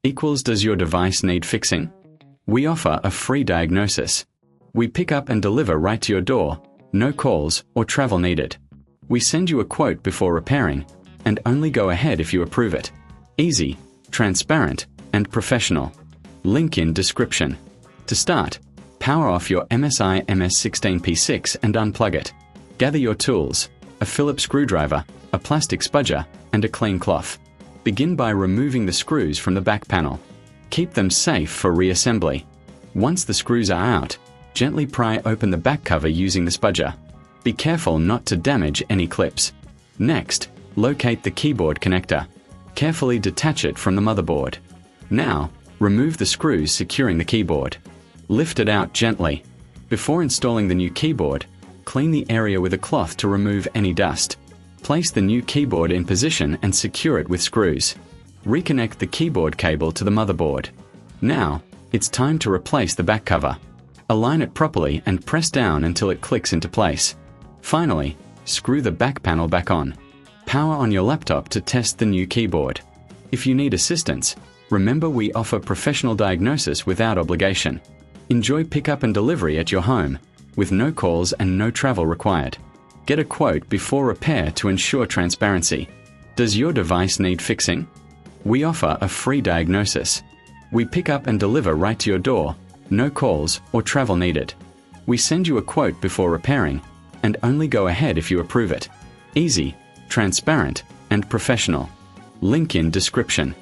equals does your device need fixing? We offer a free diagnosis. We pick up and deliver right to your door, no calls or travel needed. We send you a quote before repairing, and only go ahead if you approve it. Easy, transparent, and professional. Link in description. To start, power off your MSI MS16P6 and unplug it. Gather your tools, a Phillips screwdriver, a plastic spudger, and a clean cloth. Begin by removing the screws from the back panel. Keep them safe for reassembly. Once the screws are out, gently pry open the back cover using the spudger. Be careful not to damage any clips. Next, locate the keyboard connector. Carefully detach it from the motherboard. Now, remove the screws securing the keyboard. Lift it out gently. Before installing the new keyboard, clean the area with a cloth to remove any dust. Place the new keyboard in position and secure it with screws. Reconnect the keyboard cable to the motherboard. Now, it's time to replace the back cover. Align it properly and press down until it clicks into place. Finally, screw the back panel back on. Power on your laptop to test the new keyboard. If you need assistance, remember we offer professional diagnosis without obligation. Enjoy pickup and delivery at your home, with no calls and no travel required. Get a quote before repair to ensure transparency. Does your device need fixing? We offer a free diagnosis. We pick up and deliver right to your door, no calls or travel needed. We send you a quote before repairing, and only go ahead if you approve it. Easy, transparent, and professional. Link in description.